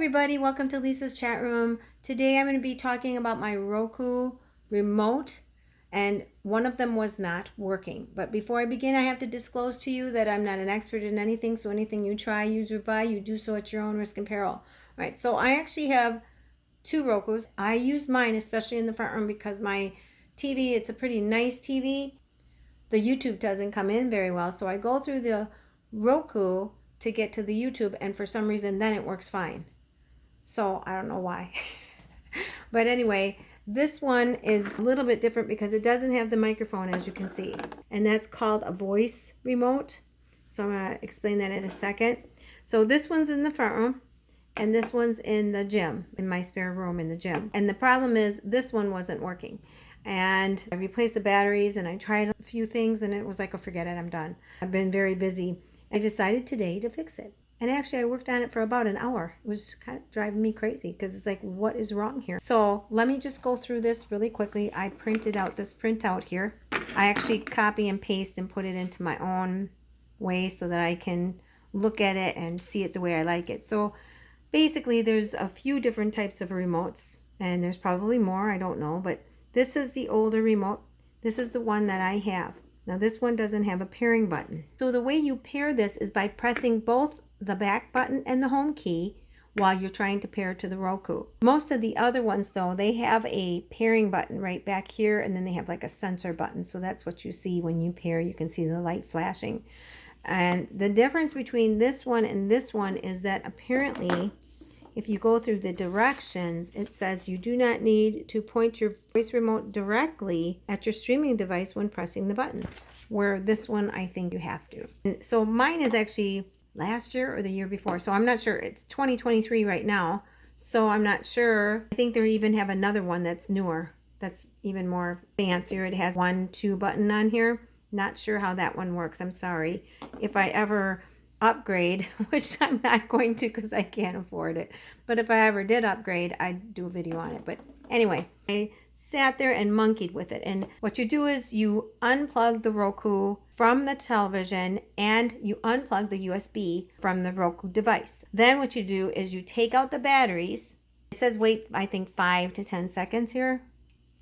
everybody, welcome to Lisa's chat room. Today I'm going to be talking about my Roku remote, and one of them was not working. But before I begin, I have to disclose to you that I'm not an expert in anything, so anything you try, use, or buy, you do so at your own risk and peril. All right, so I actually have two Rokus. I use mine especially in the front room because my TV, it's a pretty nice TV. The YouTube doesn't come in very well, so I go through the Roku to get to the YouTube, and for some reason then it works fine. So I don't know why. But anyway, this one is a little bit different because it doesn't have the microphone, as you can see, and that's called a voice remote. So I'm going to explain that in a second. So this one's in the front room, and this one's in the gym, in my spare room in the gym. And the problem is this one wasn't working. And I replaced the batteries and I tried a few things and it was like, oh, forget it, I'm done. I've been very busy. I decided today to fix it. And actually I worked on it for about an hour. It was kind of driving me crazy because it's like, what is wrong here? So let me just go through this really quickly. I printed out this printout here. I actually copy and paste and put it into my own way so that I can look at it and see it the way I like it. So basically there's a few different types of remotes, and there's probably more, I don't know, but this is the older remote. This is the one that I have. Now this one doesn't have a pairing button. So the way you pair this is by pressing both the back button and the home key while you're trying to pair to the Roku. Most of the other ones though, they have a pairing button right back here, and then they have like a sensor button. So that's what you see when you pair. You can see the light flashing. And the difference between this one and this one is that apparently if you go through the directions, it says you do not need to point your voice remote directly at your streaming device when pressing the buttons, where this one I think you have to. And so mine is actually last year or the year before, so I'm not sure. It's 2023 right now, so I'm not sure. I think they even have another one that's newer, that's even more fancier. It has 1-2 button on here. Not sure how that one works. I'm sorry. If I ever upgrade, which I'm not going to because I can't afford it, but if I ever did upgrade, I'd do a video on it. But anyway, I sat there and monkeyed with it. And what you do is you unplug the Roku from the television and you unplug the USB from the Roku device. Then what you do is you take out the batteries. It says wait, I think 5 to 10 seconds here.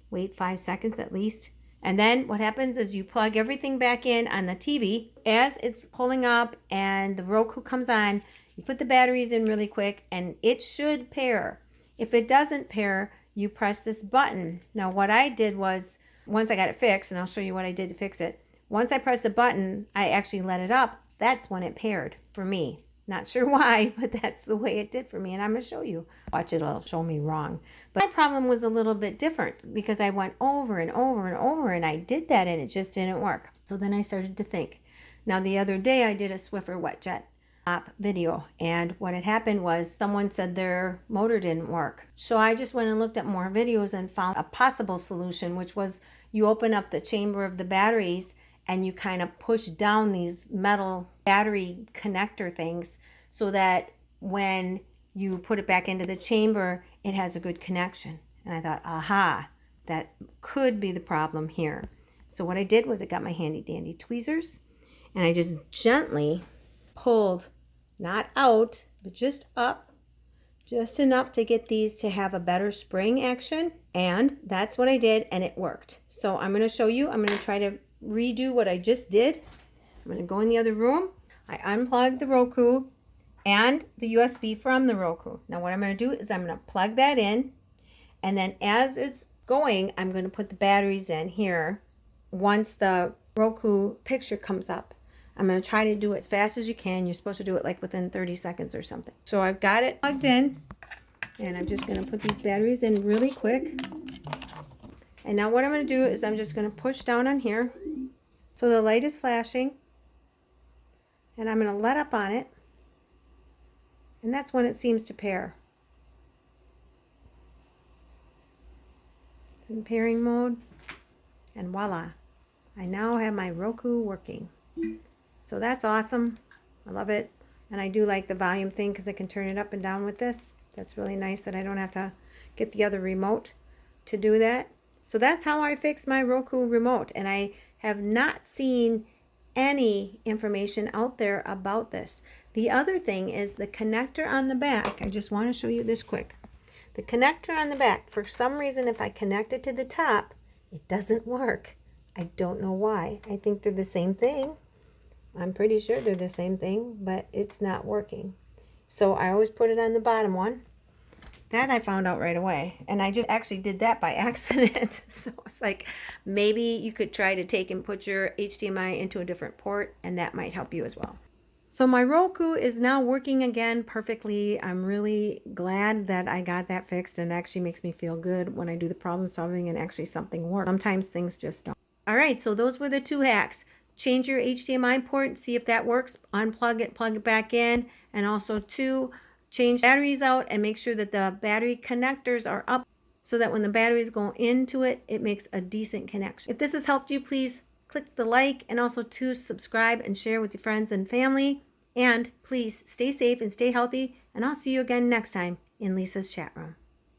Wait 5 seconds at least. And then what happens is you plug everything back in on the TV. As it's pulling up and the Roku comes on, you put the batteries in really quick and it should pair. If it doesn't pair, you press this button. Now what I did was, once I got it fixed, and I'll show you what I did to fix it. Once I pressed the button, I actually let it up. That's when it paired for me. Not sure why, but that's the way it did for me, and I'm going to show you. Watch, it'll show me wrong. But my problem was a little bit different because I went over and over and over, and I did that, and it just didn't work. So then I started to think. Now, the other day, I did a Swiffer WetJet app video, and what had happened was someone said their motor didn't work. So I just went and looked at more videos and found a possible solution, which was you open up the chamber of the batteries and you kind of push down these metal battery connector things so that when you put it back into the chamber, it has a good connection. And I thought, aha, that could be the problem here. So what I did was I got my handy dandy tweezers and I just gently pulled, not out, but just up, just enough to get these to have a better spring action. And that's what I did, and it worked. So I'm going to show you. I'm going to try to redo what I just did. I'm going to go in the other room. I unplugged the Roku and the USB from the Roku. Now what I'm going to do is I'm going to plug that in, and then as it's going, I'm going to put the batteries in here. Once the Roku picture comes up, I'm going to try to do it as fast as you can. You're supposed to do it like within 30 seconds or something. So I've got it plugged in, and I'm just going to put these batteries in really quick. And now what I'm going to do is I'm just going to push down on here so the light is flashing, and I'm going to let up on it, and that's when it seems to pair. It's in pairing mode, and voila, I now have my Roku working. So that's awesome. I love it. And I do like the volume thing because I can turn it up and down with this. That's really nice that I don't have to get the other remote to do that. So that's how I fixed my Roku remote, and I have not seen any information out there about this. The other thing is the connector on the back. I just want to show you this quick. The connector on the back, for some reason, if I connect it to the top, it doesn't work. I don't know why. I think they're the same thing. I'm pretty sure they're the same thing, but it's not working. So I always put it on the bottom one. That I found out right away. And I just actually did that by accident. So it's like, maybe you could try to take and put your HDMI into a different port, and that might help you as well. So my Roku is now working again perfectly. I'm really glad that I got that fixed, and it actually makes me feel good when I do the problem solving and actually something works. Sometimes things just don't. All right, so those were the 2 hacks. Change your HDMI port, see if that works. Unplug it, plug it back in. And also 2, change batteries out and make sure that the battery connectors are up so that when the batteries go into it, it makes a decent connection. If this has helped you, please click the like, and also to subscribe and share with your friends and family. And please stay safe and stay healthy, and I'll see you again next time in Lisa's chat room.